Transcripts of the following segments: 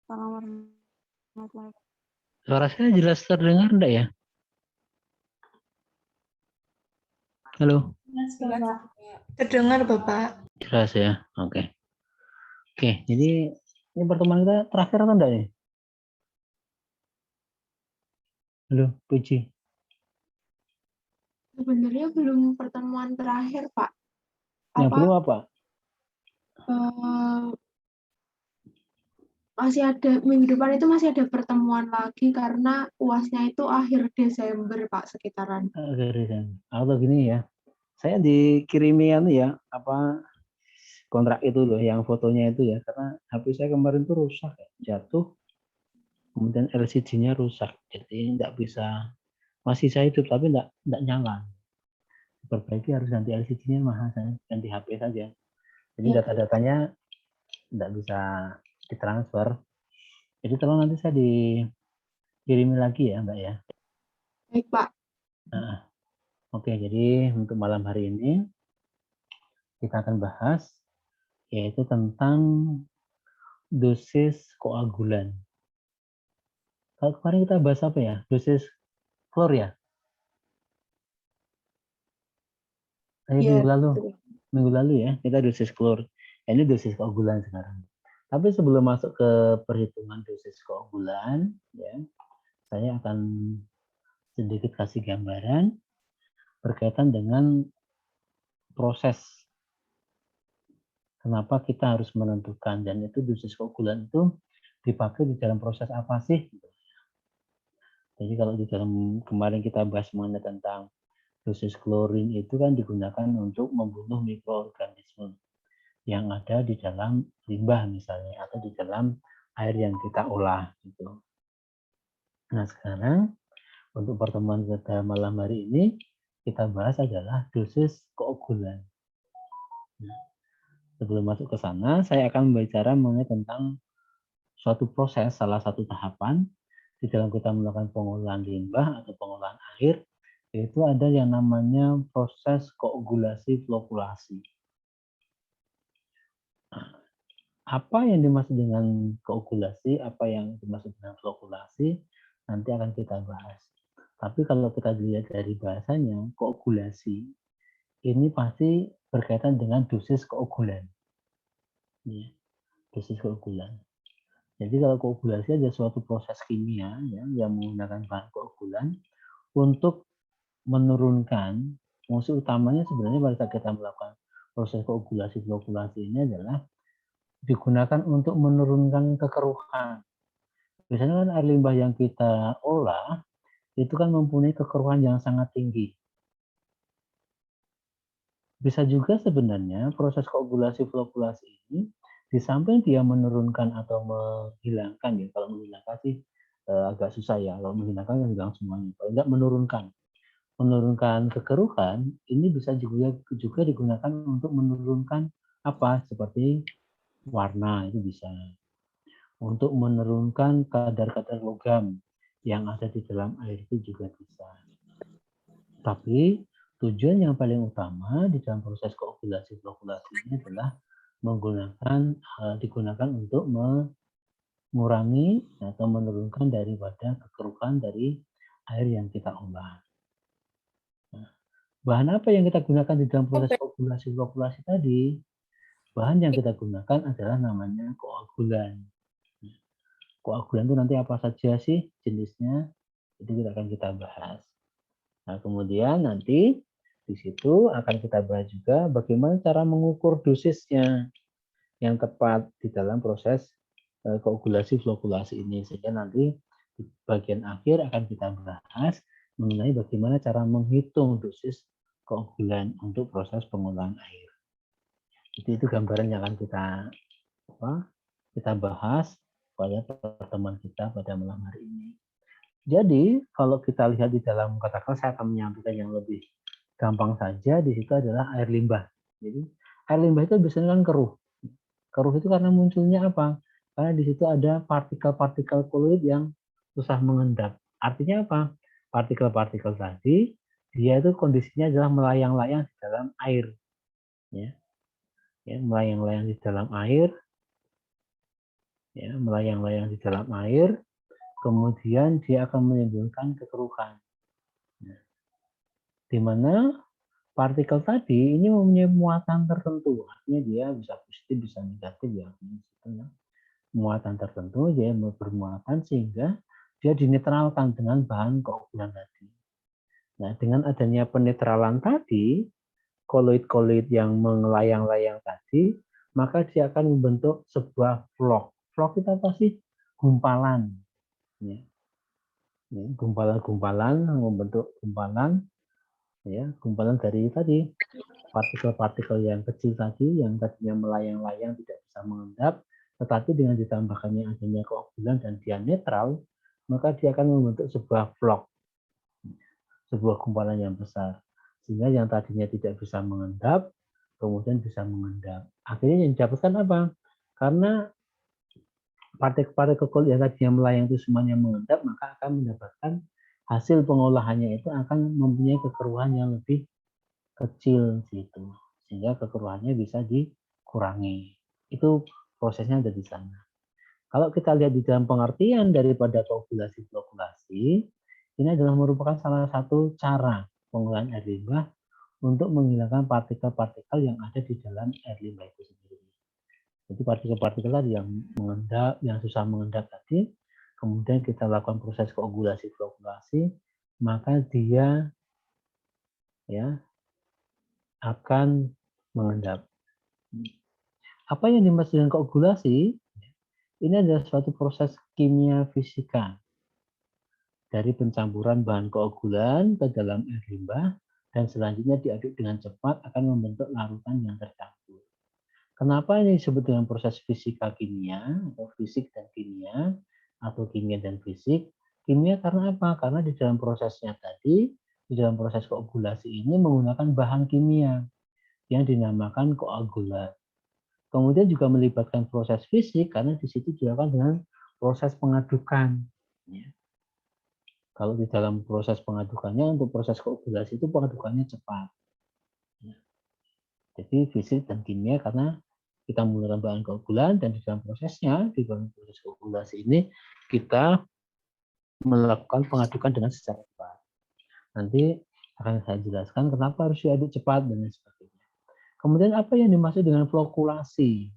Assalamualaikum warahmatullahi wabarakatuh. Suara saya jelas terdengar enggak ya? Halo? Terdengar, Bapak. Jelas ya? Oke. Oke, jadi ini pertemuan kita terakhir atau enggak nih? Halo, Puji. Sebenarnya belum pertemuan terakhir, Pak. Yang belum apa? Masih ada minggu depan itu masih ada pertemuan lagi karena UASnya itu akhir Desember, Pak, sekitaran. Atau gini ya, saya dikirimi ya, apa kontrak itu loh, yang fotonya itu ya, karena HP saya kemarin tuh rusak, jatuh, kemudian LCD-nya rusak, jadi nggak bisa, masih saya hidup tapi nggak nyala. Perbaiki harus ganti LCD-nya, mahal, saya ganti HP saja. Jadi data-datanya nggak bisa ditransfer. Jadi tolong nanti saya dikirimi lagi ya, Mbak ya. Baik, Pak. Nah, oke, jadi untuk malam hari ini kita akan bahas yaitu tentang dosis koagulan. Kalau kemarin kita bahas apa ya? Dosis klor ya? Minggu lalu ya, kita dosis klor. Ini dosis koagulan sekarang. Tapi sebelum masuk ke perhitungan dosis koagulan, ya, saya akan sedikit kasih gambaran berkaitan dengan proses kenapa kita harus menentukan, dan itu dosis koagulan itu dipakai di dalam proses apa sih? Jadi kalau di dalam kemarin kita bahas mengenai tentang dosis klorin itu kan digunakan untuk membunuh mikroorganisme yang ada di dalam limbah misalnya atau di dalam air yang kita olah gitu. Nah sekarang untuk pertemuan kita malam hari ini kita bahas adalah dosis koagulan. Nah, sebelum masuk ke sana saya akan berbicara mengenai tentang suatu proses, salah satu tahapan di dalam kita melakukan pengolahan limbah atau pengolahan air, yaitu ada yang namanya proses koagulasi flokulasi. Apa yang dimaksud dengan koagulasi, apa yang dimaksud dengan flokulasi, nanti akan kita bahas. Tapi kalau kita lihat dari bahasanya, koagulasi ini pasti berkaitan dengan dosis koagulan. Ya, dosis koagulan. Jadi kalau koagulasi ada suatu proses kimia ya, yang menggunakan bahan koagulan untuk menurunkan, fungsi utamanya sebenarnya pada saat kita melakukan proses koagulasi flokulasi ini adalah digunakan untuk menurunkan kekeruhan. Biasanya kan air limbah yang kita olah itu kan mempunyai kekeruhan yang sangat tinggi. Bisa juga sebenarnya proses koagulasi flokulasi ini di samping dia menurunkan atau menghilangkan ya, kalau menghilangkan sih agak susah ya, kalau menghilangkan kan hilang semuanya, kalau enggak menurunkan kekeruhan ini bisa juga digunakan untuk menurunkan apa seperti warna, itu bisa untuk menurunkan kadar-kadar logam yang ada di dalam air itu juga bisa. Tapi tujuan yang paling utama di dalam proses koagulasi flokulasi ini adalah digunakan untuk mengurangi atau menurunkan daripada kekeruhan dari air yang kita olah. Nah, bahan apa yang kita gunakan di dalam proses koagulasi flokulasi tadi? Bahan yang kita gunakan adalah namanya koagulan. Koagulan itu nanti apa saja sih jenisnya? Itu akan kita bahas. Nah, kemudian nanti di situ akan kita bahas juga bagaimana cara mengukur dosisnya yang tepat di dalam proses koagulasi flokulasi ini. Sehingga nanti di bagian akhir akan kita bahas mengenai bagaimana cara menghitung dosis koagulan untuk proses pengolahan air. Itu gambaran yang akan kita bahas pada pertemuan kita pada malam hari ini. Jadi kalau kita lihat di dalam katakan, saya akan menyampaikan yang lebih gampang saja. Di situ adalah air limbah. Jadi air limbah itu biasanya kan keruh. Keruh itu karena munculnya apa? Karena di situ ada partikel-partikel fluid yang susah mengendap. Artinya apa? Partikel-partikel tadi dia itu kondisinya adalah melayang-layang di dalam air. Ya, melayang-layang di dalam air. ya, melayang-layang di dalam air, kemudian dia akan menimbulkan kekeruhan. Nah, di mana partikel tadi ini mempunyai muatan tertentu, artinya dia bisa positif, bisa negatif ya. Muatan tertentu dia bermuatan sehingga dia dinetralkan dengan bahan keokulan tadi. Nah, dengan adanya penetralan tadi, koloid-koloid yang melayang-layang tadi, maka dia akan membentuk sebuah vlog. Vlog itu apa sih? Gumpalan. Ya. Gumpalan-gumpalan membentuk gumpalan, ya, gumpalan dari tadi partikel-partikel yang kecil tadi, yang tadinya melayang-layang tidak bisa mengendap, tetapi dengan ditambahkannya adanya keokulan dan dia netral, maka dia akan membentuk sebuah vlog, sebuah gumpalan yang besar. Sehingga yang tadinya tidak bisa mengendap, kemudian bisa mengendap. Akhirnya yang didapatkan apa? Karena partikel-partikel yang tadinya melayang itu semuanya mengendap, maka akan mendapatkan hasil pengolahannya itu akan mempunyai kekeruhan yang lebih kecil gitu. Sehingga kekeruhannya bisa dikurangi. Itu prosesnya ada di sana. Kalau kita lihat di dalam pengertian daripada koagulasi-koagulasi, ini adalah merupakan salah satu cara pengolahan air limbah untuk menghilangkan partikel-partikel yang ada di dalam air limbah itu sendiri. Jadi partikel-partikel tadi yang mengendap, yang susah mengendap tadi, kemudian kita lakukan proses koagulasi-koagulasi, maka dia ya akan mengendap. Apa yang dimaksud dengan koagulasi? Ini adalah suatu proses kimia fisika dari pencampuran bahan koagulan ke dalam air limbah dan selanjutnya diaduk dengan cepat akan membentuk larutan yang tercampur. Kenapa ini disebut dengan proses fisika kimia atau fisik dan kimia atau kimia dan fisik? Kimia karena apa? Karena di dalam prosesnya tadi, di dalam proses koagulasi ini menggunakan bahan kimia yang dinamakan koagulat. Kemudian juga melibatkan proses fisik karena di situ dilakukan dengan proses pengadukan. Kalau di dalam proses pengadukannya untuk proses koagulasi itu pengadukannya cepat. Jadi fisik dan kimia karena kita menggunakan bahan koagulan dan di dalam prosesnya, di dalam proses koagulasi ini kita melakukan pengadukan dengan secara cepat. Nanti akan saya jelaskan kenapa harus diaduk cepat dan lain sebagainya. Kemudian apa yang dimaksud dengan flokulasi?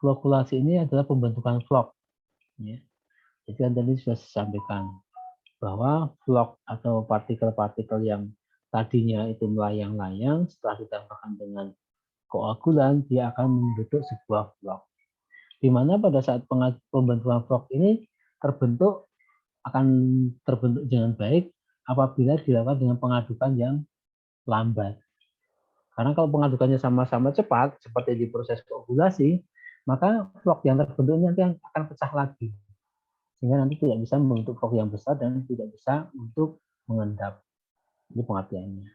Flokulasi ini adalah pembentukan vlog. Ya. Jadi tadi sudah saya sampaikan bahwa vlog atau partikel-partikel yang tadinya itu melayang-layang setelah ditambahkan dengan koagulan, dia akan membentuk sebuah vlog. Di mana pada saat pembentukan vlog ini akan terbentuk dengan baik apabila dilakukan dengan pengadukan yang lambat. Karena kalau pengadukannya sama-sama cepat, seperti di proses koagulasi, maka vlog yang terbentuk nanti akan pecah lagi. Sehingga nanti tidak bisa membentuk vlog yang besar dan tidak bisa untuk mengendap. Ini pengertiannya.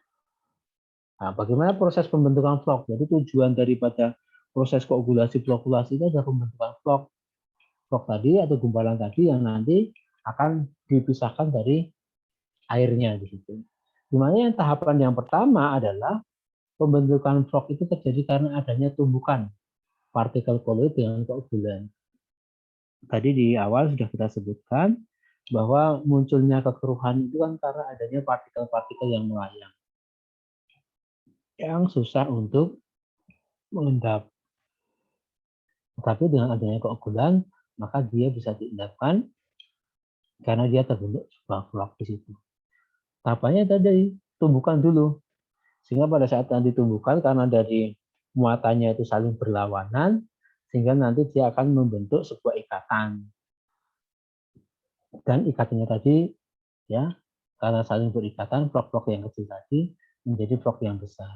Nah, bagaimana proses pembentukan vlog? Jadi tujuan daripada proses koagulasi-flokulasi itu adalah pembentukan vlog. Vlog tadi atau gumpalan tadi yang nanti akan dipisahkan dari airnya di situ. Dimana yang tahapan yang pertama adalah pembentukan vlog itu terjadi karena adanya tumbukan partikel koloid dengan koagulan. Tadi di awal sudah kita sebutkan bahwa munculnya kekeruhan itu kan karena adanya partikel-partikel yang melayang, yang susah untuk mengendap. Tetapi dengan adanya koagulan, maka dia bisa diendapkan karena dia terbentuk sebuah vlog di situ. Tahapannya tadi tumbukan dulu, sehingga pada saat nanti tumbukan karena dari muatannya itu saling berlawanan, sehingga nanti dia akan membentuk sebuah ikatan. Dan ikatannya tadi ya karena saling berikatan, vlog-vlog yang kecil tadi menjadi vlog yang besar.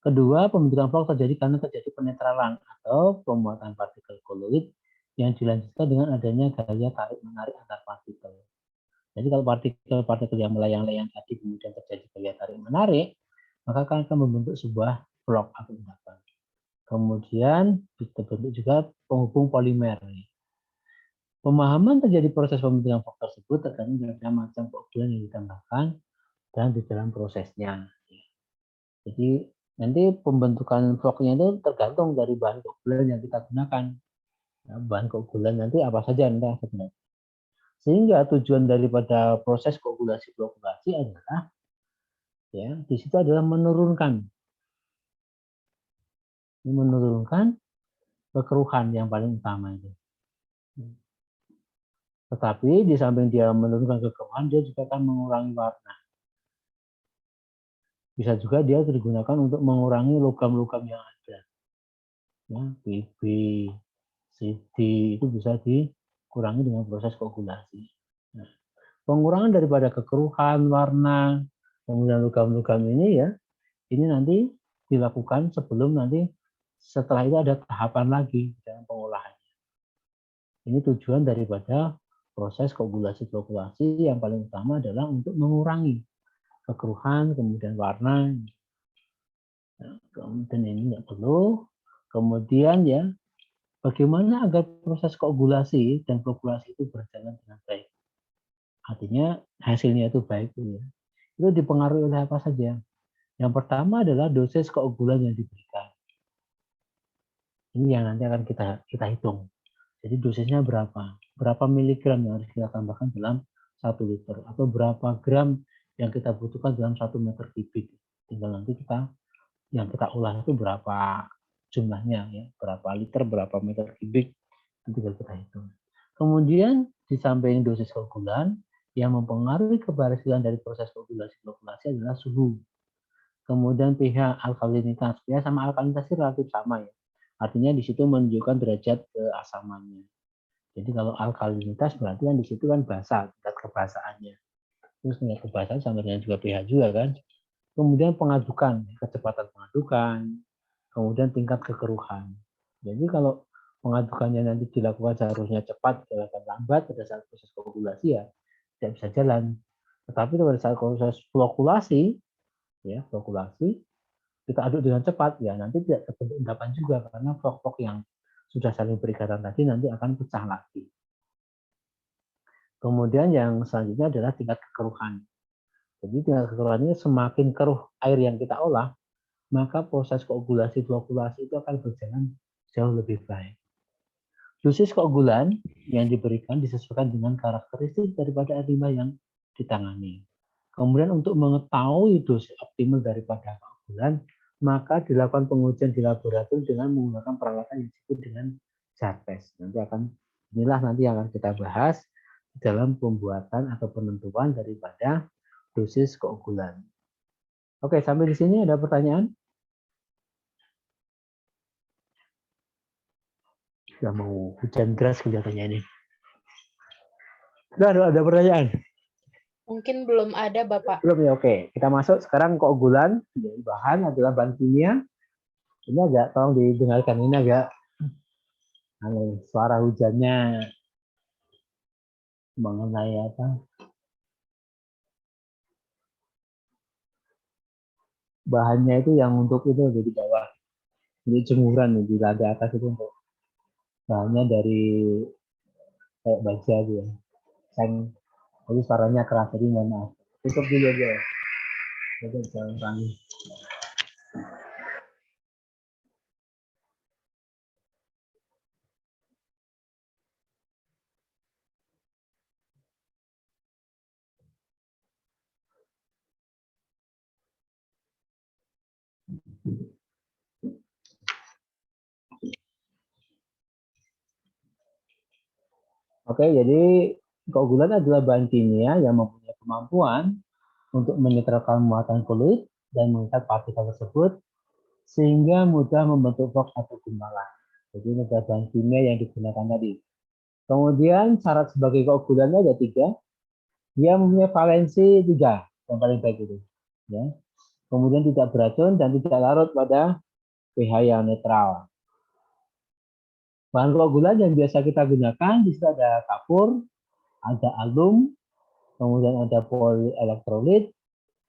Kedua, pembentukan vlog terjadi karena terjadi penetralan atau pemuatan partikel koloid yang dilanjutkan dengan adanya gaya tarik-menarik antar partikel. Jadi kalau partikel-partikel yang melayang-layang tadi kemudian terjadi gaya tarik-menarik, maka akan membentuk sebuah vlog atau endapan. Kemudian terbentuk juga penghubung polimer. Pemahaman terjadi proses pembentukan vlog tersebut tergantung dari macam koagulan yang ditambahkan dan di dalam prosesnya. Jadi nanti pembentukan vlognya itu tergantung dari bahan koagulan yang kita gunakan. Nah, bahan koagulan nanti apa saja Anda sebenarnya. Sehingga tujuan daripada proses koagulasi flokkulasi adalah ya di situ adalah menurunkan kekeruhan yang paling utama itu. Tetapi di samping dia menurunkan kekeruhan, dia juga akan mengurangi warna. Bisa juga dia digunakan untuk mengurangi logam-logam yang ada. Ya, BB, CD itu bisa dikurangi dengan proses koagulasi. Nah, pengurangan daripada kekeruhan, warna, kemudian logam-logam ini ya, ini nanti dilakukan sebelum nanti setelah itu ada tahapan lagi dalam pengolahan. Ini tujuan daripada proses koagulasi flokkulasi yang paling utama adalah untuk mengurangi kekeruhan, kemudian warna. Nah, kemudian ini nggak perlu. Kemudian ya, bagaimana agar proses koagulasi dan flokkulasi itu berjalan dengan baik. Artinya hasilnya itu baik. Ya. Itu dipengaruhi oleh apa saja. Yang pertama adalah dosis koagulan yang diberikan. Ini yang nanti akan kita hitung. Jadi dosisnya berapa? Berapa miligram yang harus kita tambahkan dalam 1 liter atau berapa gram yang kita butuhkan dalam 1 meter kubik. Tinggal nanti yang kita olah itu berapa jumlahnya ya, berapa liter, berapa meter kubik, itu tinggal kita hitung. Kemudian di samping dosis koagulan yang mempengaruhi keberhasilan dari proses koagulasi adalah suhu. Kemudian pH alkalinitas. pH sama alkalinitas itu relatif sama ya. Artinya di situ menunjukkan derajat keasamannya. Jadi kalau alkalinitas berarti kan di situ kan basa, tingkat kebasaannya. Terus tingkat kebasaan sama dengan juga pH juga kan. Kemudian pengadukan, kecepatan pengadukan, kemudian tingkat kekeruhan. Jadi kalau pengadukannya nanti dilakukan seharusnya cepat, dilakukan lambat pada saat proses koagulasi ya tidak bisa jalan. Tetapi pada saat proses flokkulasi, ya flokkulasi kita aduk dengan cepat, ya nanti tidak terbentuk endapan juga karena flok-flok yang sudah saling berikatan tadi nanti akan pecah lagi. Kemudian yang selanjutnya adalah tingkat kekeruhan. Jadi tingkat kekeruhan ini semakin keruh air yang kita olah, maka proses koagulasi flokkulasi itu akan berjalan jauh lebih baik. Dosis koagulan yang diberikan disesuaikan dengan karakteristik daripada air limbah yang ditangani. Kemudian untuk mengetahui dosis optimal daripada koagulan, maka dilakukan pengujian di laboratorium dengan menggunakan peralatan yang disebut dengan jar test. Inilah nanti yang akan kita bahas dalam pembuatan atau penentuan daripada dosis koagulan. Oke, sampai di sini ada pertanyaan? Sudah mau hujan deras kelihatannya ini. Sudah ada pertanyaan? Mungkin belum ada, Bapak. Belum ya, oke. Kita masuk sekarang koagulan. Bahan adalah bahan kimia. Ini agak, tolong didengarkan, ini agak aneh, suara hujannya mengenai apa? Bahannya itu yang untuk itu di bawah. Ini jemuran di lantai atas itu untuk bahannya dari kayak baja gitu ya. Jadi suaranya keras, jadi mohon maaf. Tutup dulu aja. Tutup jangan tangis. Oke, jadi koagulan adalah bahan kimia yang mempunyai kemampuan untuk menetralkan muatan fluid dan mengikat partikel tersebut sehingga mudah membentuk flok atau gumpalan. Jadi ini adalah bahan kimia yang digunakan tadi. Kemudian syarat sebagai koagulannya ada 3. Dia mempunyai valensi 3 yang paling baik itu. Ya. Kemudian tidak beracun dan tidak larut pada pH yang netral. Bahan koagulan yang biasa kita gunakan di situ ada kapur, ada alum, kemudian ada polielektrolit,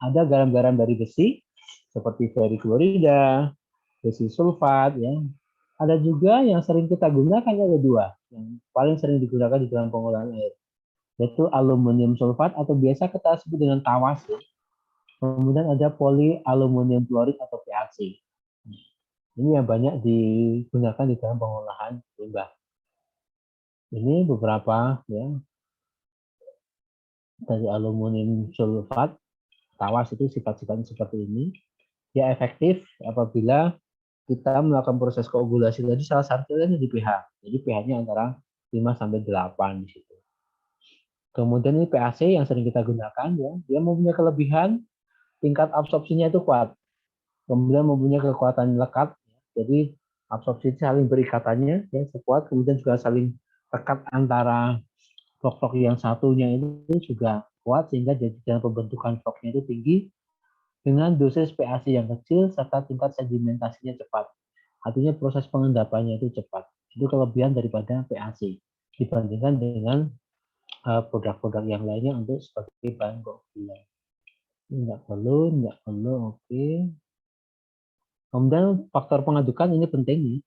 ada garam-garam dari besi seperti ferriklorida, besi sulfat, ya. Ada juga yang sering kita gunakan ada 2 yang paling sering digunakan di dalam pengolahan air, yaitu aluminium sulfat atau biasa kita sebut dengan tawas. Ya. Kemudian ada polyaluminium klorid atau PAC. Ini yang banyak digunakan di dalam pengolahan limbah. Ini beberapa ya dari aluminium sulfat, tawas itu sifat-sifat seperti ini. Dia efektif apabila kita melakukan proses koagulasi tadi salah satunya di pH. Jadi pH-nya antara 5 sampai 8 di situ. Kemudian ini PAC yang sering kita gunakan ya, dia mempunyai kelebihan tingkat absorpsinya itu kuat. Kemudian mempunyai kekuatan lekat. Jadi absorpsi saling berikatannya ya sekuat, kemudian juga saling lekat antara vlog-vlog yang satunya itu juga kuat sehingga jadi dalam pembentukan vlognya itu tinggi dengan dosis PAC yang kecil serta tingkat sedimentasinya cepat. Artinya proses pengendapannya itu cepat. Itu kelebihan daripada PAC dibandingkan dengan produk-produk yang lainnya untuk sebagai bahan koagulan. Ini enggak perlu, oke. Kemudian faktor pengadukan ini penting nih.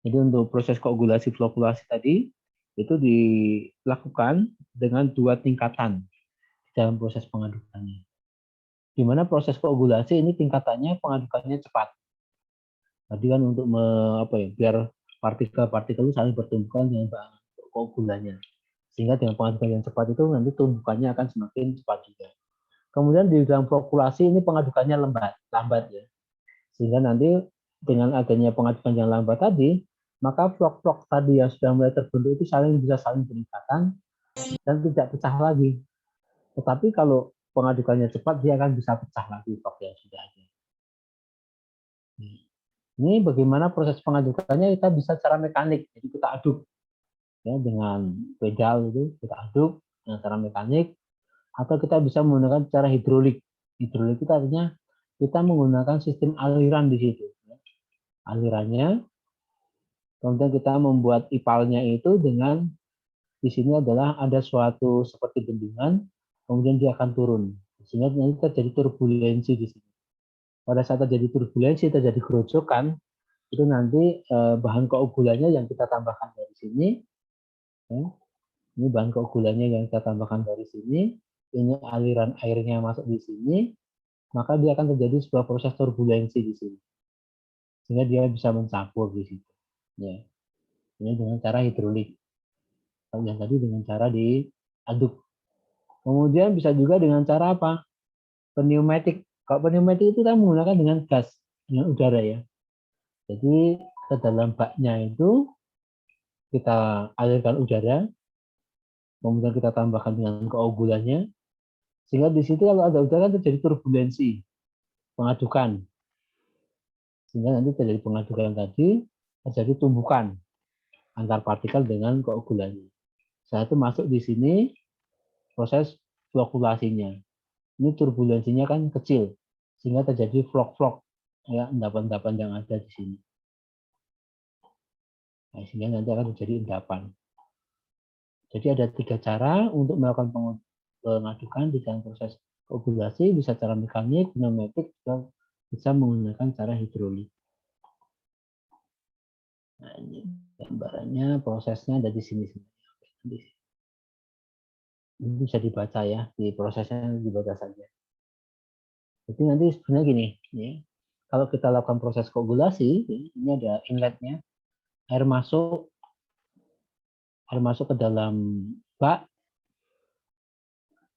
Jadi untuk proses koagulasi flokulasi tadi itu dilakukan dengan 2 tingkatan dalam proses pengadukannya. Di mana proses koagulasi ini tingkatannya pengadukannya cepat. Tadi kan untuk biar partikel-partikel itu saling bertumbukan dengan bahan koagulannya. Sehingga dengan pengadukan yang cepat itu nanti tumbukannya akan semakin cepat juga. Kemudian di dalam flokulasi ini pengadukannya lambat ya. Sehingga nanti dengan adanya pengadukan yang lambat tadi, maka vlog-vlog tadi yang sudah mulai terbentuk itu bisa saling berikatan dan tidak pecah lagi. Tetapi kalau pengadukannya cepat, dia akan bisa pecah lagi vlog yang sudah ada. Ini bagaimana proses pengadukannya, kita bisa secara mekanik, jadi kita aduk ya dengan pedal itu kita aduk dengan cara mekanik, atau kita bisa menggunakan cara hidrolik. Hidrolik itu artinya kita menggunakan sistem aliran di situ. Alirannya, kemudian kita membuat ipalnya itu dengan di sini adalah ada suatu seperti bendungan, kemudian dia akan turun, sehingga nanti terjadi turbulensi di sini. Pada saat terjadi turbulensi, terjadi gerojokan, itu nanti bahan koagulannya yang kita tambahkan dari sini, ya, ini bahan koagulannya yang kita tambahkan dari sini, ini aliran airnya masuk di sini, maka dia akan terjadi sebuah proses turbulensi di sini, sehingga dia bisa mencampur di situ. Ya. Ini dengan cara hidrolik. Yang tadi dengan cara diaduk. Kemudian bisa juga dengan cara apa? Pneumatik. Kalau pneumatik itu kita menggunakan dengan gas, dengan udara ya. Jadi ke dalam baknya itu kita alirkan udara, kemudian kita tambahkan dengan koagulannya, sehingga di situ kalau ada udara terjadi turbulensi, pengadukan. Sehingga nanti terjadi pengadukan tadi, terjadi tumbukan antar partikel dengan koagulannya. Setelah itu masuk di sini proses flokulasinya. Ini turbulensinya kan kecil, sehingga terjadi vlog-vlog, ya, endapan-endapan yang ada di sini. Nah, sehingga nanti akan terjadi endapan. Jadi ada 3 cara untuk melakukan pengadukan di dalam proses koagulasi, bisa cara mekanik, pneumatik, juga bisa menggunakan cara hidrolik. Nah, ini gambarannya, prosesnya ada di sini. Ini bisa dibaca ya, di prosesnya dibaca saja. Jadi nanti sebenarnya gini, ya, kalau kita lakukan proses koagulasi, ini ada inletnya, air masuk ke dalam bak,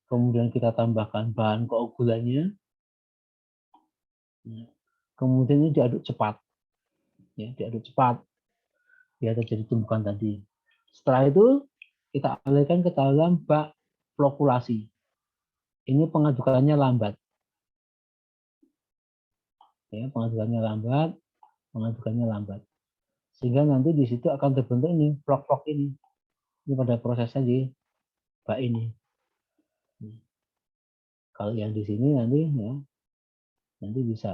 kemudian kita tambahkan bahan koagulannya, kemudian ini diaduk cepat, ya, diaduk cepat, biar terjadi tumbukan tadi. Setelah itu kita alirkan ke dalam bak flokulasi. Ini pengadukannya lambat. Ya, pengadukannya lambat. Sehingga nanti di situ akan terbentuk ini vlog-vlog ini. Ini pada prosesnya di bak ini. Kalau yang di sini nanti ya, nanti bisa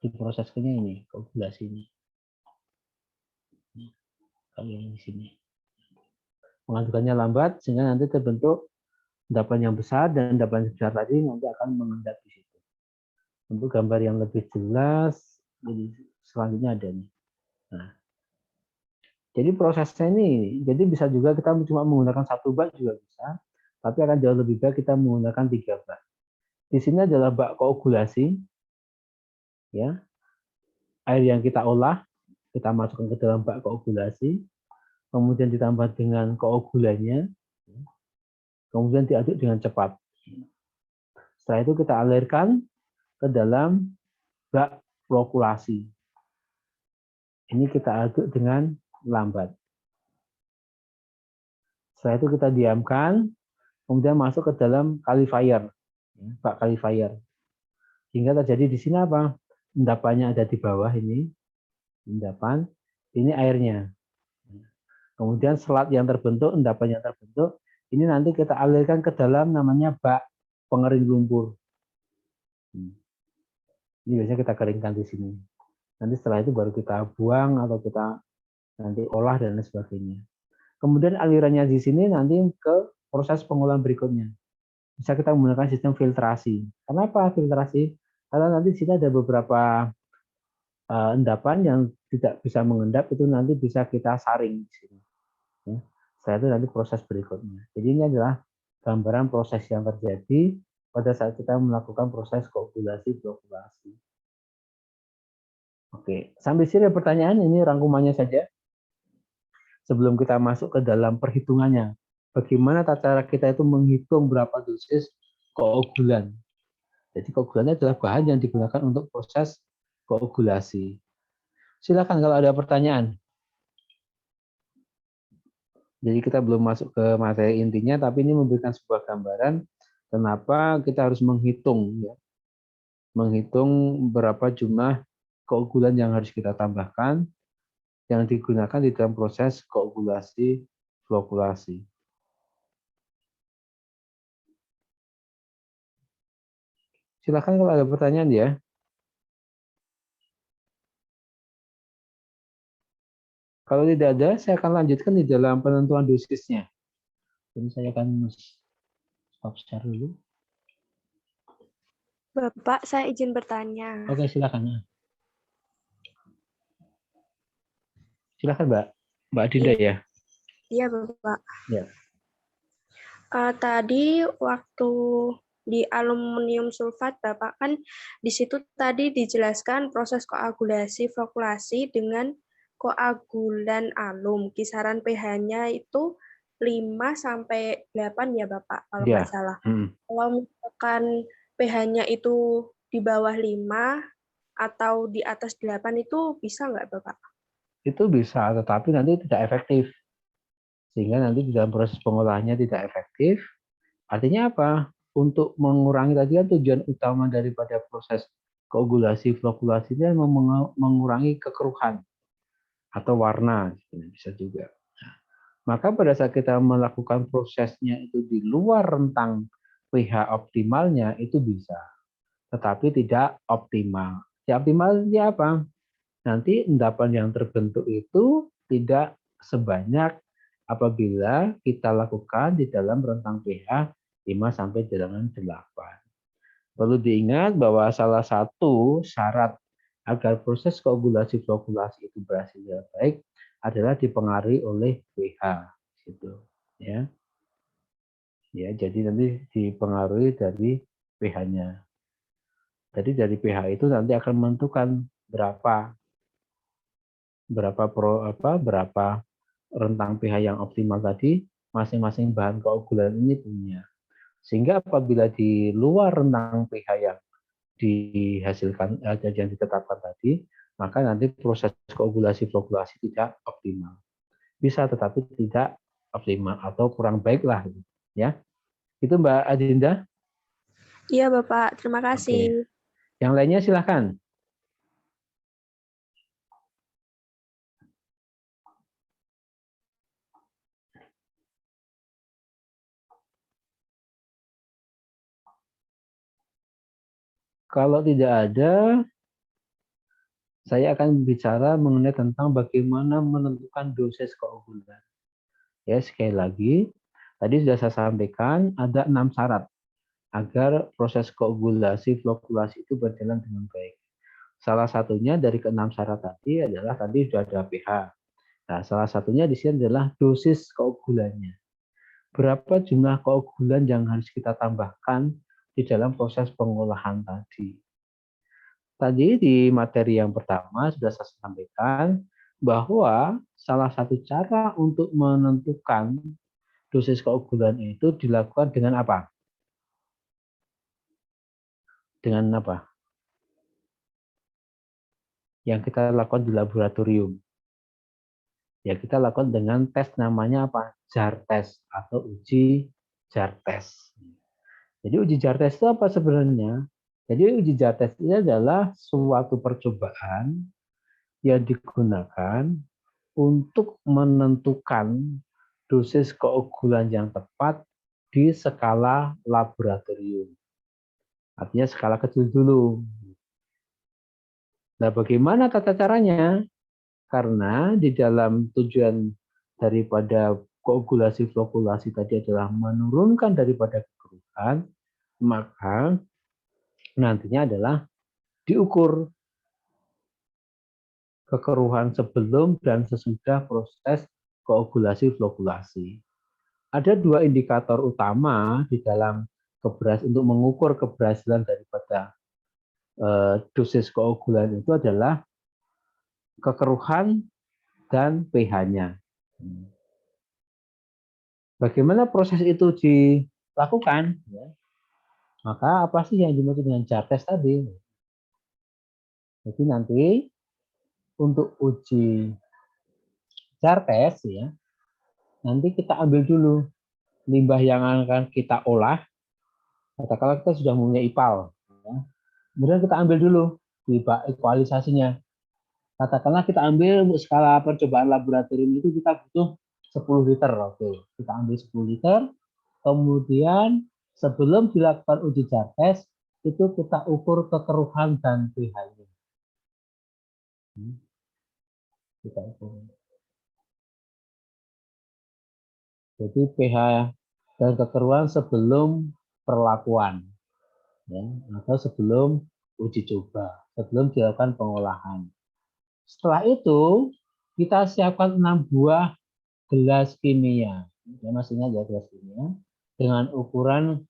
diprosesnya ini koagulasi ini. Kalau yang di sini pengadukannya lambat sehingga nanti terbentuk endapan yang besar, dan endapan besar tadi nanti akan mengendap di situ. Untuk gambar yang lebih jelas, jadi selanjutnya ada nih. Nah, jadi prosesnya ini, jadi bisa juga kita cuma menggunakan 1 bak juga bisa, tapi akan jauh lebih baik kita menggunakan 3 bak. Di sini adalah bak koagulasi, ya, air yang kita olah kita masukkan ke dalam bak koagulasi, kemudian ditambah dengan koagulannya, kemudian diaduk dengan cepat. Setelah itu kita alirkan ke dalam bak flokulasi. Ini kita aduk dengan lambat. Setelah itu kita diamkan, kemudian masuk ke dalam kalifier, bak kalifier. Sehingga terjadi di sini apa? Endapannya ada di bawah ini, endapan, ini airnya. Kemudian selat yang terbentuk, endapan yang terbentuk, ini nanti kita alirkan ke dalam namanya bak pengering lumpur. Ini biasanya kita keringkan di sini. Nanti setelah itu baru kita buang atau kita nanti olah dan lain sebagainya. Kemudian alirannya di sini nanti ke proses pengolahan berikutnya. Bisa kita menggunakan sistem filtrasi. Kenapa filtrasi? Karena nanti di sini ada beberapa endapan yang tidak bisa mengendap, itu nanti bisa kita saring di sini. Ya. Setelah itu nanti proses berikutnya. Jadi ini adalah gambaran proses yang terjadi pada saat kita melakukan proses koagulasi flokulasi. Oke, sampai sini ada pertanyaan, ini rangkumannya saja. Sebelum kita masuk ke dalam perhitungannya, bagaimana cara kita itu menghitung berapa dosis koagulan. Jadi koagulannya adalah bahan yang digunakan untuk proses koagulasi. Silakan kalau ada pertanyaan. Jadi kita belum masuk ke materi intinya, tapi ini memberikan sebuah gambaran kenapa kita harus menghitung, ya. Menghitung berapa jumlah koagulan yang harus kita tambahkan yang digunakan di dalam proses koagulasi flokulasi. Silakan kalau ada pertanyaan ya. Kalau tidak ada, saya akan lanjutkan di dalam penentuan dosisnya. Jadi saya akan stop share dulu. Bapak, saya izin bertanya. Oke, silakan. Silakan, Mbak. Mbak Dinda ya. Iya, Bapak. Ya. Tadi waktu di aluminium sulfat, Bapak kan di situ tadi dijelaskan proses koagulasi flokulasi dengan koagulan alum. Kisaran pH-nya itu 5 sampai 8 ya, Bapak, kalau nggak salah. Kalau misalkan pH-nya itu di bawah 5 atau di atas 8 itu bisa nggak, Bapak? Itu bisa, tetapi nanti tidak efektif. Sehingga nanti di dalam proses pengolahannya tidak efektif. Artinya apa? Untuk mengurangi tadi kan tujuan utama daripada proses koagulasi flokulasi itu mengurangi kekeruhan atau warna, bisa juga. Maka pada saat kita melakukan prosesnya itu di luar rentang pH optimalnya itu bisa, tetapi tidak optimal. Ya optimalnya apa? Nanti endapan yang terbentuk itu tidak sebanyak apabila kita lakukan di dalam rentang pH 5 sampai dengan 8. Perlu diingat bahwa salah satu syarat agar proses koagulasi flokulasi itu berhasil dengan baik adalah dipengaruhi oleh pH, gitu ya. Ya, jadi nanti dipengaruhi dari pH-nya. Jadi dari pH itu nanti akan menentukan berapa rentang pH yang optimal tadi masing-masing bahan koagulan ini punya. Sehingga apabila di luar rentang pH yang dihasilkan yang ditetapkan tadi, maka nanti proses koagulasi flokulasi tidak optimal. Bisa tetapi tidak optimal atau kurang baik lah, ya. Itu Mbak Adinda. Iya Bapak, terima kasih. Oke. Yang lainnya silakan. Kalau tidak ada, saya akan bicara mengenai tentang bagaimana menentukan dosis koagulan. Ya, sekali lagi, tadi sudah saya sampaikan ada 6 syarat agar proses koagulasi flokulasi itu berjalan dengan baik. Salah satunya dari ke-6 syarat tadi adalah tadi sudah ada pH. Nah, salah satunya di sini adalah dosis koagulannya. Berapa jumlah koagulan yang harus kita tambahkan di dalam proses pengolahan tadi. Tadi di materi yang pertama sudah saya sampaikan bahwa salah satu cara untuk menentukan dosis keunggulan itu dilakukan dengan apa? Dengan apa? Yang kita lakukan di laboratorium. Ya, kita lakukan dengan tes namanya apa? JAR test atau uji JAR test. Jadi uji JAR test itu apa sebenarnya? Jadi uji JAR test ini adalah suatu percobaan yang digunakan untuk menentukan dosis keunggulan yang tepat di skala laboratorium. Artinya skala kecil dulu. Nah, bagaimana tata caranya? Karena di dalam tujuan daripada koagulasi flokulasi tadi adalah menurunkan daripada kekeruhan, maka nantinya adalah diukur kekeruhan sebelum dan sesudah proses koagulasi flokulasi. Ada dua indikator utama di dalam untuk mengukur keberhasilan daripada dosis koagulan itu adalah kekeruhan dan pH-nya. Bagaimana proses itu dilakukan? Maka apa sih yang dimaksud dengan JAR test tadi? Jadi nanti untuk uji JAR test ya, nanti kita ambil dulu limbah yang akan kita olah. Katakanlah kita sudah mempunyai IPAL, ya. Kemudian kita ambil dulu limbah ekualisasinya. Katakanlah kita ambil untuk skala percobaan laboratorium itu kita butuh 10 liter. Oke, kita ambil 10 liter. Kemudian sebelum dilakukan uji JAR test, itu kita ukur kekeruhan dan pH-nya. Kita ukur. Jadi pH dan kekeruhan sebelum perlakuan, ya, atau sebelum uji coba, sebelum dilakukan pengolahan. Setelah itu kita siapkan 6 buah gelas kimia, ya, masih ingat ya gelas kimia dengan ukuran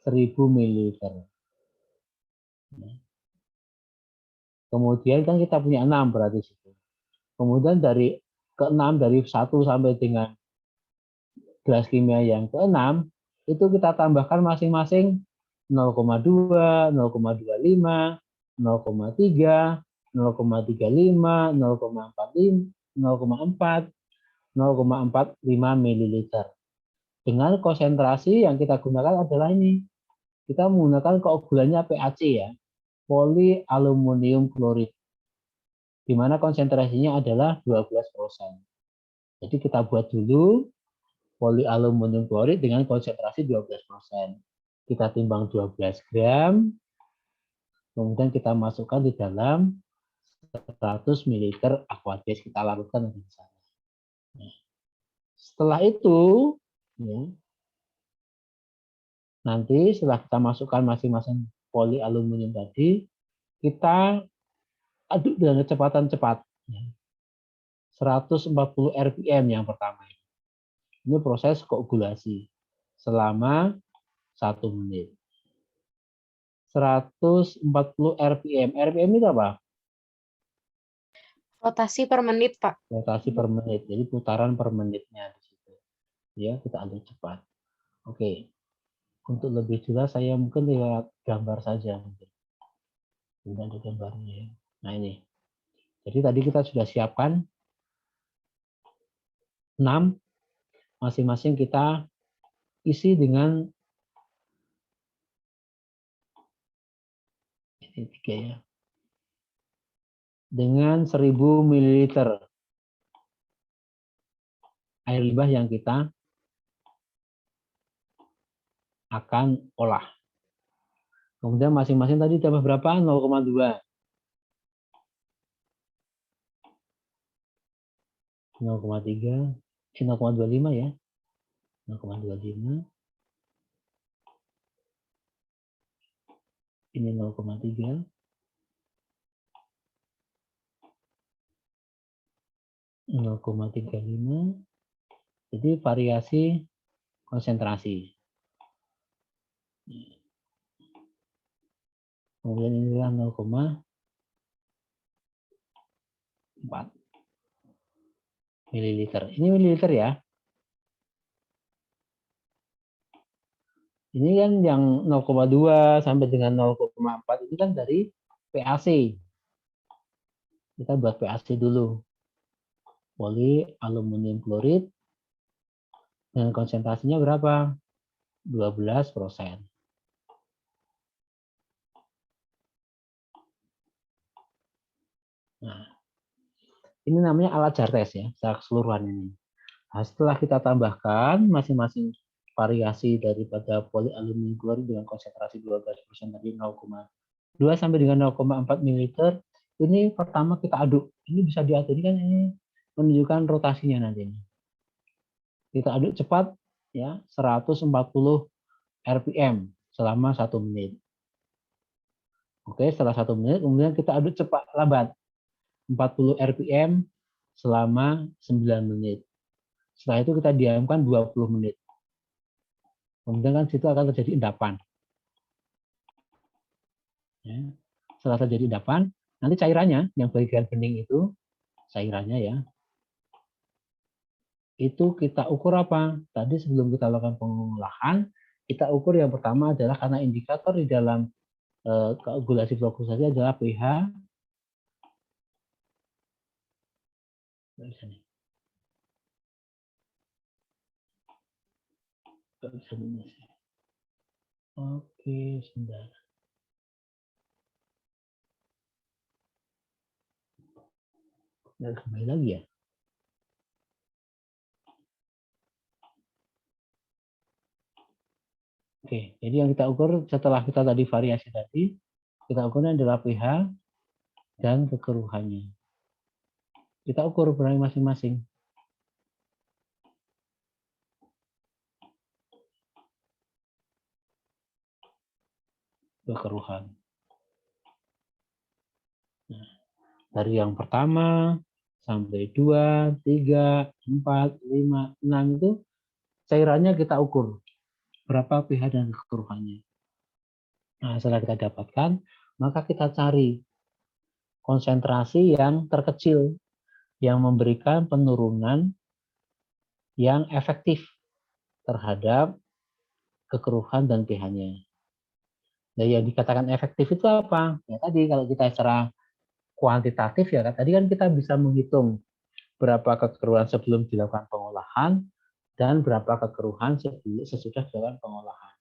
1000 ml. Kemudian kan kita punya 6 berarti situ. Kemudian dari ke-6 dari 1 sampai dengan gelas kimia yang ke-6 itu kita tambahkan masing-masing 0,2, 0,25, 0,3, 0,35, 0,4, 0,45 ml. Dengan konsentrasi yang kita gunakan adalah ini. Kita menggunakan keunggulannya PAC ya, polyaluminium klorid. Di mana konsentrasinya adalah 12%. Jadi kita buat dulu polyaluminium klorid dengan konsentrasi 12%. Kita timbang 12 gram, kemudian kita masukkan di dalam 100 ml aquabase, kita larutkan di sana. Setelah itu, ya, nanti setelah kita masukkan masing-masing polyaluminium tadi, kita aduk dengan kecepatan cepat. 140 rpm yang pertama. Ini proses koagulasi selama 1 menit. 140 rpm. RPM itu apa? Rotasi per menit, Pak. Rotasi per menit. Jadi putaran per menitnya di situ. Ya, kita aduk cepat. Oke. Untuk lebih jelas saya mungkin lihat gambar saja mungkin. Tidak ada gambarnya. Nah, ini. Jadi tadi kita sudah siapkan 6, masing-masing kita isi dengan ini 3 ya. Dengan 1000 ml air limbah yang kita akan olah. Kemudian masing-masing tadi tambah berapa? 0,2. 0,3, 0,25 ya. 0,25. Ini 0,3. 0,35. Jadi variasi konsentrasi. Kemudian inilah 0,4. mililiter. Ini mililiter ya. Ini kan yang 0,2 sampai dengan 0,4 ini kan dari PAC. Kita buat PAC dulu. Polyaluminium klorid dengan konsentrasinya berapa? 12%. Nah, ini namanya alat jar tes ya, secara keseluruhan ini. Nah, setelah kita tambahkan masing-masing variasi daripada polyaluminium klorid dengan konsentrasi 12% tadi 0,2 sampai dengan 0,4 ml, ini pertama kita aduk. Ini bisa diaduk, ini kan ini menunjukkan rotasinya nanti. Kita aduk cepat ya, 140 rpm selama 1 menit. Oke, setelah 1 menit kemudian kita aduk cepat lambat 40 rpm selama 9 menit. Setelah itu kita diamkan 20 menit. Kemudian kan situ akan terjadi endapan. Ya. Setelah terjadi endapan, nanti cairannya yang bagian bening itu, cairannya ya, itu kita ukur apa? Tadi sebelum kita lakukan pengolahan, kita ukur yang pertama adalah karena indikator di dalam koagulasi flokkulasi adalah pH. Oke, sebentar. Nah, kembali lagi ya. Oke, jadi yang kita ukur setelah kita tadi variasi tadi, kita ukurnya adalah pH dan kekeruhannya. Kita ukur ukurannya masing-masing. Kekeruhan. Nah, dari yang pertama sampai 2, 3, 4, 5, 6 itu cairannya kita ukur. Berapa pH dan kekeruhannya. Nah, setelah kita dapatkan, maka kita cari konsentrasi yang terkecil yang memberikan penurunan yang efektif terhadap kekeruhan dan pH-nya. Nah, yang dikatakan efektif itu apa? Ya tadi kalau kita secara kuantitatif ya, tadi kan kita bisa menghitung berapa kekeruhan sebelum dilakukan pengolahan dan berapa kekeruhan sesudah dilakukan pengolahan.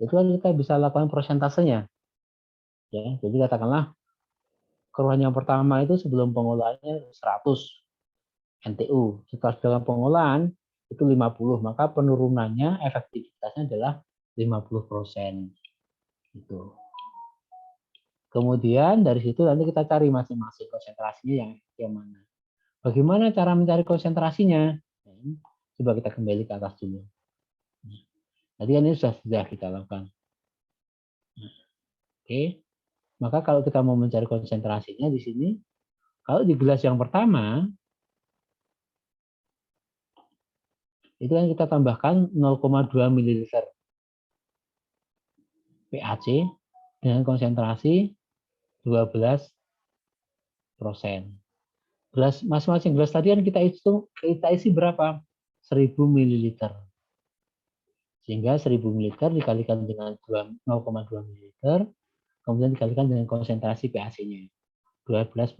Itu kan kita bisa lakukan persentasenya. Ya, jadi katakanlah kekeruhan yang pertama itu sebelum pengolahannya 100 NTU. Setelah dilakukan pengolahan itu 50, maka penurunannya efektivitasnya adalah 50%. Gitu. Kemudian dari situ nanti kita cari masing-masing konsentrasinya yang mana. Bagaimana cara mencari konsentrasinya? Coba kita kembali ke atas dulu. Tadi ini sudah kita lakukan. Oke, maka kalau kita mau mencari konsentrasinya di sini, kalau di gelas yang pertama, itu yang kita tambahkan 0,2 ml PAC dengan konsentrasi 12%. Gelas masing-masing gelas tadi kan kita isi berapa? 1000 ml. Sehingga 1000 ml dikalikan dengan 0,2 ml, kemudian dikalikan dengan konsentrasi PAC-nya 12%.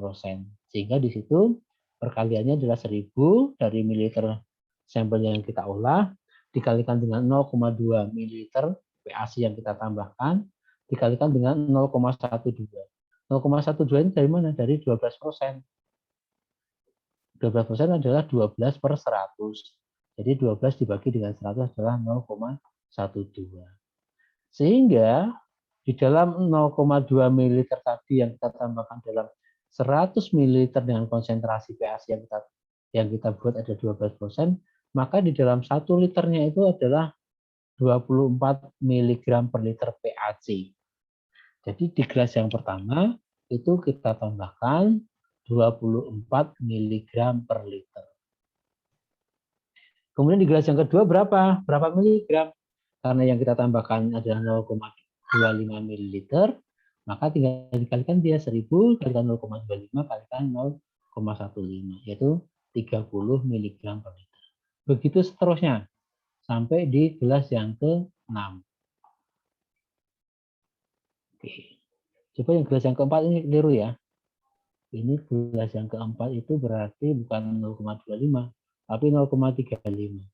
Sehingga di situ perkaliannya adalah 1000 dari mililiter sampel yang kita olah dikalikan dengan 0,2 ml PAC yang kita tambahkan dikalikan dengan 0,12. 0,12 ini dari mana? Dari 12%. 12% adalah 12 per 100. Jadi 12 dibagi dengan 100 adalah 0,12. Sehingga di dalam 0,2 ml tadi yang kita tambahkan dalam 100 ml dengan konsentrasi PAC yang kita buat ada 12%, maka di dalam 1 liternya itu adalah 24 mg per liter PAC. Jadi di gelas yang pertama itu kita tambahkan 24 mg per liter. Kemudian di gelas yang kedua berapa? Berapa miligram? Karena yang kita tambahkan adalah 0,25 ml, maka tinggal dikalikan dia 1000 kalikan 0,25 kalikan 0,15, yaitu 30 mg per liter. Begitu seterusnya sampai di gelas yang ke-6. Oke. Coba yang gelas yang keempat ini keliru ya. Ini gelas yang keempat itu berarti bukan 0,25 tapi 0,35.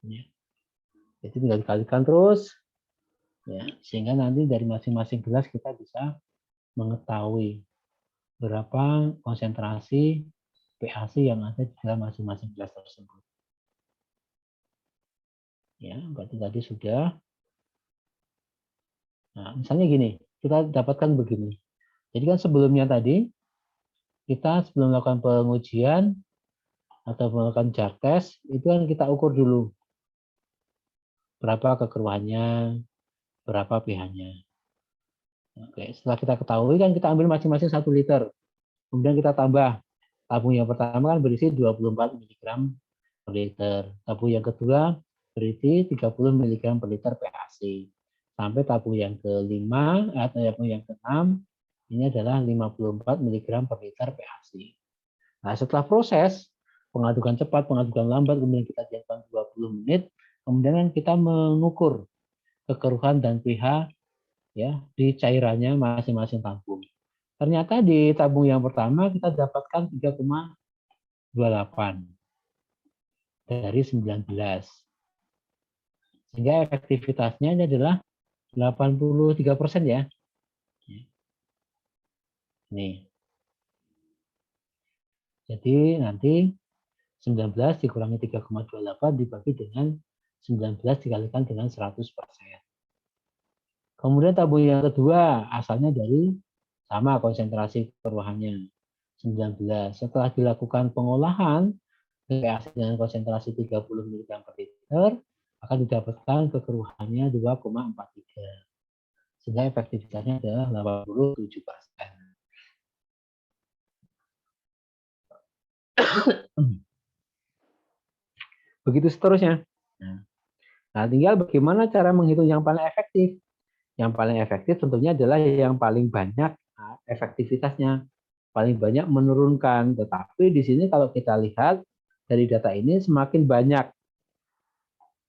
Ya. Jadi tinggal dikalikan terus ya, sehingga nanti dari masing-masing gelas kita bisa mengetahui berapa konsentrasi PaC yang ada di dalam masing-masing gelas tersebut. Ya, berarti tadi sudah. Nah, misalnya gini, kita dapatkan begini. Jadi kan sebelumnya tadi, kita sebelum melakukan pengujian atau melakukan jar test, itu kan kita ukur dulu berapa kekeruhannya, berapa pH-nya. Oke, setelah kita ketahui kan kita ambil masing-masing 1 liter. Kemudian kita tambah. Tabung yang pertama kan berisi 24 mg per liter. Tabung yang kedua berisi 30 mg per liter PaC. Sampai tabung yang kelima atau tabung yang keenam ini adalah 54 mg per liter PaC. Nah, setelah proses pengadukan cepat, pengadukan lambat, kemudian kita diamkan 20 menit, kemudian kita mengukur kekeruhan dan pH ya di cairannya masing-masing tabung. Ternyata di tabung yang pertama kita dapatkan 3,28 dari 19. Sehingga efektivitasnya ini adalah 83% ya. Nih. Jadi nanti 19 dikurangi 3,28 dibagi dengan 19 dikalikan dengan 100%. Kemudian tabung yang kedua asalnya dari sama konsentrasi kekeruhannya 19. Setelah dilakukan pengolahan PaC dengan konsentrasi 30 mg per liter akan didapatkan kekeruhannya 2,43. Sehingga efektivitasnya adalah 87%. Begitu seterusnya. Nah, tinggal bagaimana cara menghitung yang paling efektif. Yang paling efektif tentunya adalah yang paling banyak efektivitasnya, paling banyak menurunkan. Tetapi di sini kalau kita lihat dari data ini semakin banyak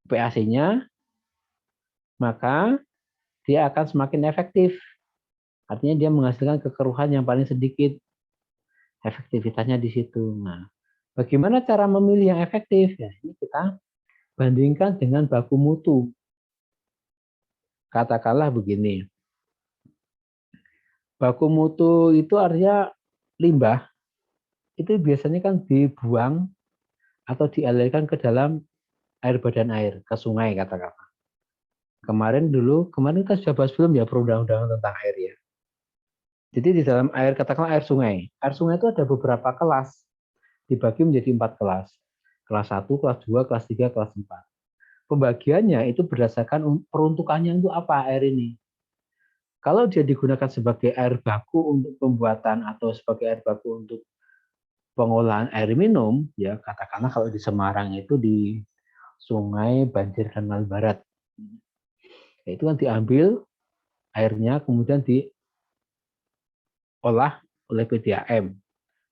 PaC-nya, maka dia akan semakin efektif. Artinya dia menghasilkan kekeruhan yang paling sedikit. Efektivitasnya di situ. Nah, bagaimana cara memilih yang efektif? Ya, ini kita bandingkan dengan baku mutu. Katakanlah begini. Baku mutu itu artinya limbah. Itu biasanya kan dibuang atau dialirkan ke dalam badan air, ke sungai katakanlah. Kemarin kita sudah bahas belum ya perundang-undangan tentang air ya. Jadi di dalam air, katakanlah air sungai. Air sungai itu ada beberapa kelas. Dibagi menjadi 4 kelas. Kelas 1, kelas 2, kelas 3, kelas 4. Pembagiannya itu berdasarkan peruntukannya itu apa air ini. Kalau dia digunakan sebagai air baku untuk pembuatan atau sebagai air baku untuk pengolahan air minum, ya katakanlah kalau di Semarang itu di Sungai Banjir Kanal Barat. Itu kan diambil airnya kemudian diolah oleh PDAM,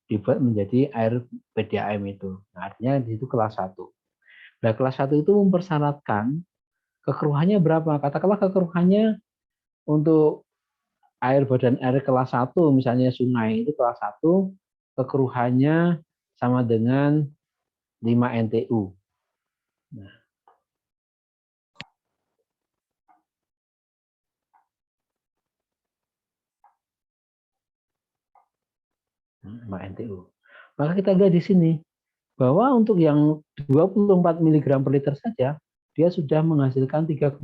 dibuat menjadi air PDAM itu. Nah, artinya di situ kelas 1. Nah, kelas 1 itu mempersyaratkan kekeruhannya berapa? Katakanlah kekeruhannya untuk air badan air kelas 1, misalnya sungai itu kelas 1, kekeruhannya sama dengan 5 NTU. Nah. NTU. Maka kita lihat di sini bahwa untuk yang 24 mg per liter saja dia sudah menghasilkan 3,28,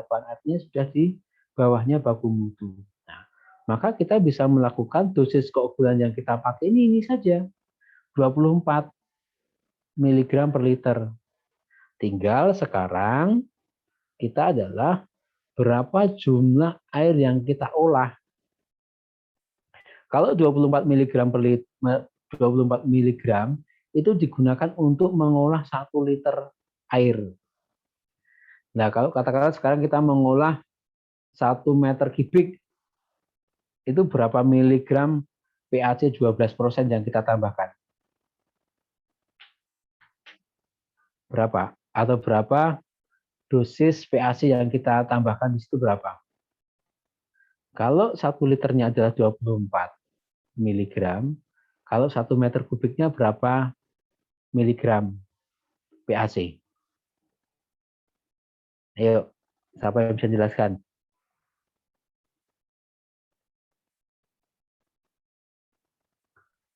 artinya sudah di bawahnya baku mutu. Nah, maka kita bisa melakukan dosis keokulan yang kita pakai ini saja 24 mg per liter. Tinggal sekarang kita adalah berapa jumlah air yang kita olah. Kalau 24 mg per liter, 24 mg itu digunakan untuk mengolah 1 liter air. Nah, kalau katakanlah sekarang kita mengolah 1 meter kubik, itu berapa miligram PaC 12% yang kita tambahkan? Berapa? Atau berapa dosis PAC yang kita tambahkan di situ berapa? Kalau 1 liternya adalah 24 miligram, kalau 1 meter kubiknya berapa miligram PAC? Ayo, siapa yang bisa jelaskan?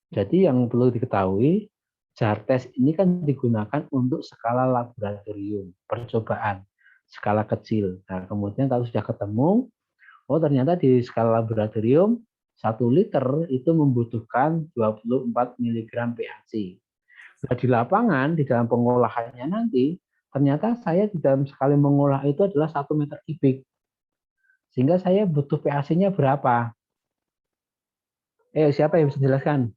Jadi yang perlu diketahui, jar test ini kan digunakan untuk skala laboratorium, percobaan, skala kecil. Nah, kemudian kalau sudah ketemu, oh ternyata di skala laboratorium 1 liter itu membutuhkan 24 miligram PAC. Nah, di lapangan, di dalam pengolahannya nanti, ternyata saya di dalam sekali mengolah itu adalah 1 meter kubik. Sehingga saya butuh PAC-nya berapa? Siapa yang bisa jelaskan?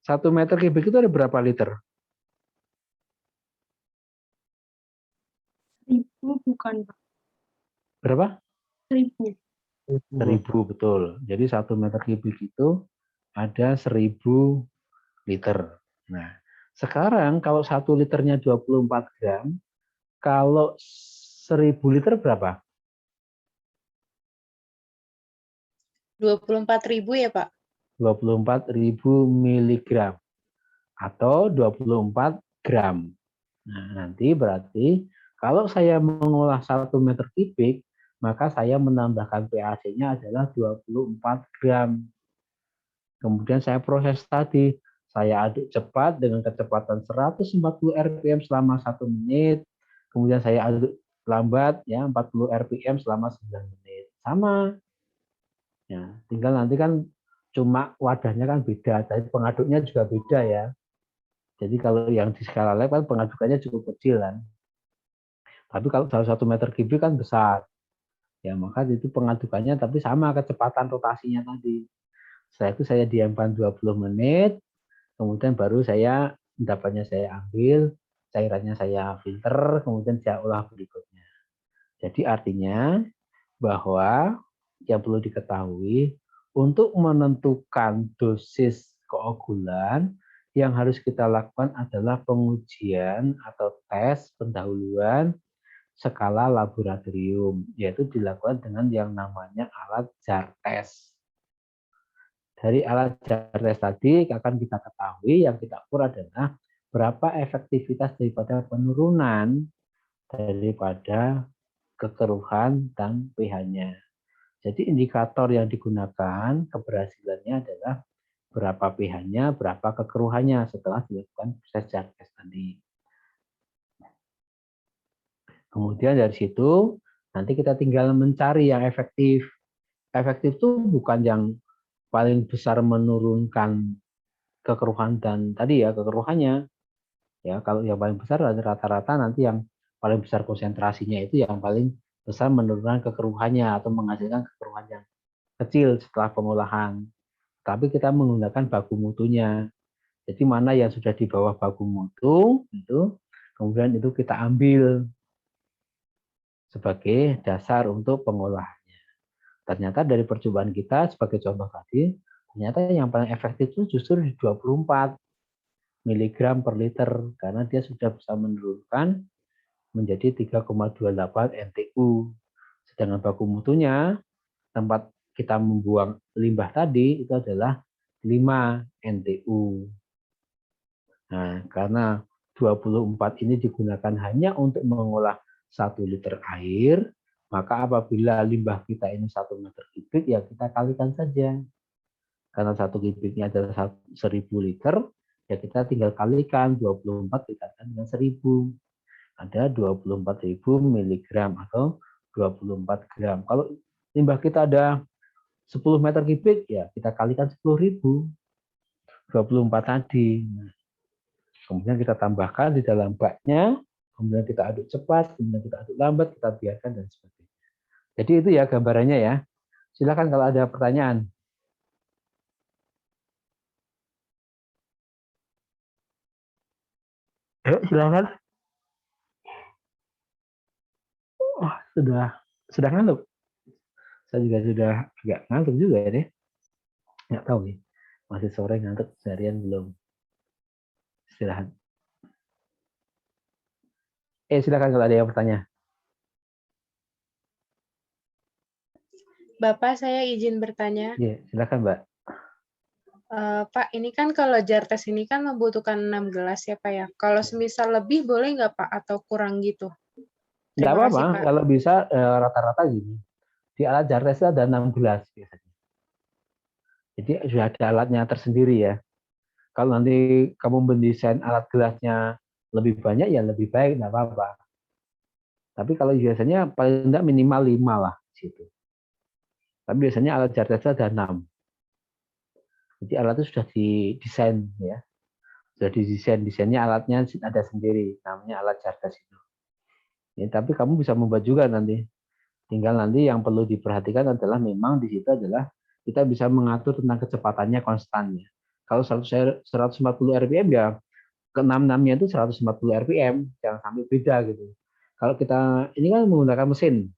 1 meter kubik itu ada berapa liter? 1000 bukan, Pak. Berapa? 1000. 1000, betul. Jadi 1 meter kubik itu ada 1000 liter. Nah, sekarang kalau 1 liternya 24 gram, kalau 1000 liter berapa? 24.000 ya, Pak? 24.000 miligram atau 24 gram. Nah, nanti berarti kalau saya mengolah 1 meter kubik, maka saya menambahkan PAC-nya adalah 24 gram. Kemudian saya proses tadi, saya aduk cepat dengan kecepatan 140 rpm selama 1 menit. Kemudian saya aduk lambat ya 40 rpm selama 9 menit. Sama. Ya, tinggal nanti kan cuma wadahnya kan beda, tapi pengaduknya juga beda ya. Jadi kalau yang di skala lab kan pengadukannya cukup kecil kan. Tapi kalau dalam 1 meter kubik kan besar. Ya, maka itu pengadukannya tapi sama kecepatan rotasinya tadi. Setelah itu saya diamkan 20 menit, kemudian baru saya endapannya saya ambil, cairannya saya filter, kemudian saya olah berikutnya. Jadi artinya bahwa yang perlu diketahui untuk menentukan dosis koagulan yang harus kita lakukan adalah pengujian atau tes pendahuluan skala laboratorium, yaitu dilakukan dengan yang namanya alat jar test. Dari alat jar test tadi akan kita ketahui yang kita ukur adalah berapa efektivitas daripada penurunan daripada kekeruhan dan pH-nya. Jadi indikator yang digunakan keberhasilannya adalah berapa pH-nya, berapa kekeruhannya setelah dilakukan proses jar test tadi. Kemudian dari situ nanti kita tinggal mencari yang efektif. Efektif itu bukan yang paling besar menurunkan kekeruhan dan tadi ya kekeruhannya. Ya, kalau yang paling besar rata-rata nanti yang paling besar konsentrasinya itu yang paling besar menurunkan kekeruhannya atau menghasilkan kekeruhan yang kecil setelah pengolahan. Tapi kita menggunakan baku mutunya. Jadi mana yang sudah di bawah baku mutu itu kemudian itu kita ambil sebagai dasar untuk pengolahannya. Ternyata dari percobaan kita sebagai contoh tadi, ternyata yang paling efektif itu justru di 24 miligram per liter karena dia sudah bisa menurunkan menjadi 3,28 NTU. Sedangkan baku mutunya tempat kita membuang limbah tadi itu adalah 5 NTU. Nah, karena 24 ini digunakan hanya untuk mengolah 1 liter air, maka apabila limbah kita ini 1 meter kubik, ya kita kalikan saja. Karena 1 kubiknya adalah 1000 liter, ya kita tinggal kalikan 24 dikalikan dengan 1000. Ada 24.000 miligram atau 24 gram. Kalau limbah kita ada 10 meter kubik, ya kita kalikan 10.000. 24 tadi. Kemudian kita tambahkan di dalam baknya, kemudian kita aduk cepat, kemudian kita aduk lambat, kita biarkan dan sebagainya. Jadi itu ya gambarannya ya. Silakan kalau ada pertanyaan. Silakan. Oh, sudah ngantuk. Saya juga sudah agak ngantuk juga ya deh. Nggak tahu nih. Masih sore ngantuk seharian belum? Istirahat. Silakan kalau ada yang bertanya. Bapak, saya izin bertanya. Iya, silakan, Mbak. Pak, ini kan kalau jar tes ini kan membutuhkan 6 gelas ya, Pak ya. Kalau semisal lebih boleh nggak, Pak? Atau kurang gitu? Nggak Terima kasih, apa-apa, Pak. kalau bisa rata-rata gini. Di alat jar tes ada 6 gelas biasanya. Jadi sudah ada alatnya tersendiri ya. Kalau nanti kamu mendesain alat gelasnya lebih banyak ya lebih baik, nggak apa-apa. Tapi kalau biasanya paling tidak minimal 5 lah di situ. Tapi biasanya alat jar tes ada 6. Jadi alat itu sudah didesain ya. Sudah didesain, desainnya alatnya ada sendiri, namanya alat jar tes itu. Ya, tapi kamu bisa membuat juga nanti. Tinggal nanti yang perlu diperhatikan adalah memang di situ adalah kita bisa mengatur tentang kecepatannya konstannya. Kalau 140 rpm ya ke 6-6-nya itu 140 rpm, jangan sampai beda gitu. Kalau kita ini kan menggunakan mesin,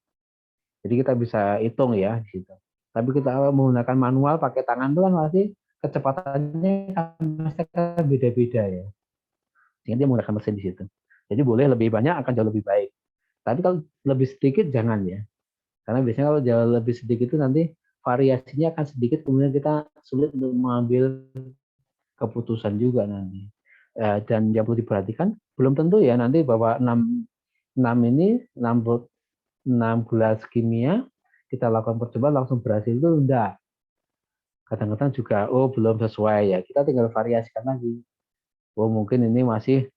jadi kita bisa hitung ya di situ. Tapi kita menggunakan manual pakai tangan itu kan pasti kecepatannya kan beda-beda ya. Sehingga dia menggunakan mesin di situ. Jadi boleh lebih banyak akan jauh lebih baik. Tapi kalau lebih sedikit jangan ya. Karena biasanya kalau jauh lebih sedikit itu nanti variasinya akan sedikit, kemudian kita sulit untuk mengambil keputusan juga nanti. Dan yang perlu diperhatikan, belum tentu ya nanti bahwa 6 gelas kimia, kita lakukan percobaan langsung berhasil itu enggak. Kadang-kadang juga, belum sesuai ya, kita tinggal variasikan lagi. Mungkin ini masih,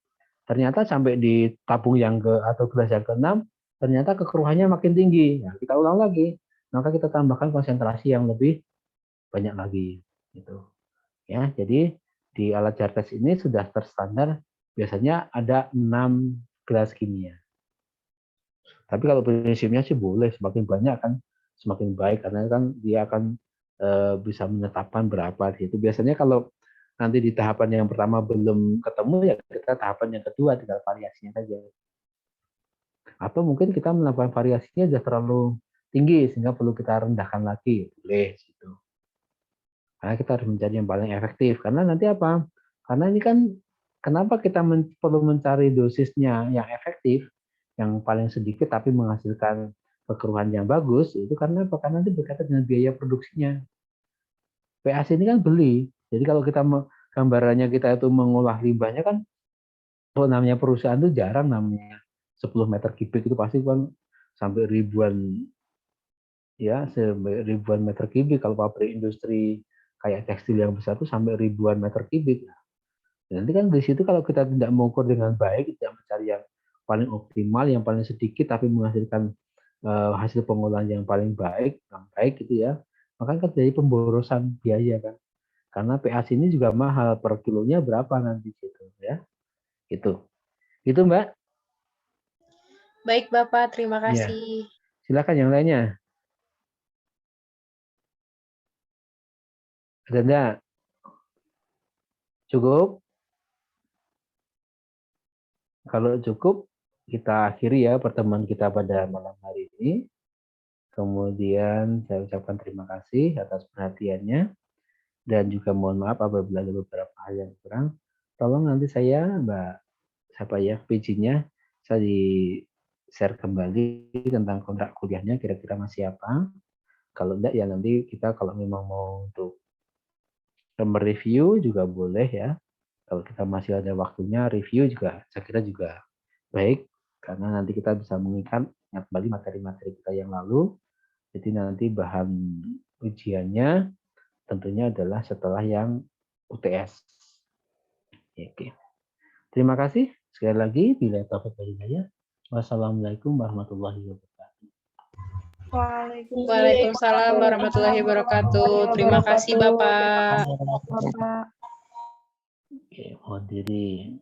ternyata sampai di tabung yang atau gelas yang ke-6, ternyata kekeruhannya makin tinggi. Ya, kita ulang lagi, maka kita tambahkan konsentrasi yang lebih banyak lagi. Gitu. Ya, jadi di alat jar tes ini sudah terstandar biasanya ada 6 gelas kimia. Tapi kalau prinsipnya sih boleh, semakin banyak kan semakin baik karena kan dia akan bisa menetapkan berapa gitu. Biasanya kalau nanti di tahapan yang pertama belum ketemu ya kita tahapan yang kedua tinggal variasinya saja. Atau mungkin kita melakukan variasinya sudah terlalu tinggi sehingga perlu kita rendahkan lagi, boleh gitu. Karena kita harus mencari yang paling efektif. Karena nanti apa? Karena ini kan kenapa kita perlu mencari dosisnya yang efektif, yang paling sedikit tapi menghasilkan kekeruhan yang bagus, itu karena apa? Karena nanti berkaitan dengan biaya produksinya. PAC ini kan beli. Jadi kalau kita gambarannya kita itu mengolah limbahnya kan, kalau namanya perusahaan itu jarang namanya 10 meter kubik itu pasti kan sampai ribuan meter kubik. Kalau pabrik industri kayak tekstil yang besar itu sampai ribuan meter kubik. Nanti kan di situ kalau kita tidak mengukur dengan baik, tidak mencari yang paling optimal, yang paling sedikit tapi menghasilkan hasil pengolahan yang paling baik gitu ya, maka kan terjadi pemborosan biaya kan. Karena PAC ini juga mahal, per kilonya berapa nanti gitu ya. Gitu. Gitu Mbak. Baik, Bapak. Terima Ya. kasih. Silakan yang lainnya. Ada enggak? Cukup? Kalau cukup, kita akhiri ya pertemuan kita pada malam hari ini. Kemudian saya ucapkan terima kasih atas perhatiannya. Dan juga mohon maaf apabila ada beberapa hal yang kurang. Tolong nanti saya, PJ-nya, saya di-share kembali tentang kontrak kuliahnya, kira-kira masih apa. Kalau enggak ya nanti kita kalau memang mau untuk mereview juga boleh ya. Kalau kita masih ada waktunya, review juga saya kira juga baik. Karena nanti kita bisa mengingat kembali materi-materi kita yang lalu. Jadi nanti bahan ujiannya tentunya adalah setelah yang UTS. Oke. Terima kasih sekali lagi. Bila taufik wal hidayah. Wassalamualaikum warahmatullahi wabarakatuh. Waalaikumsalam warahmatullahi wabarakatuh. Terima kasih, Bapak. Bapak. Oke, mohon diri.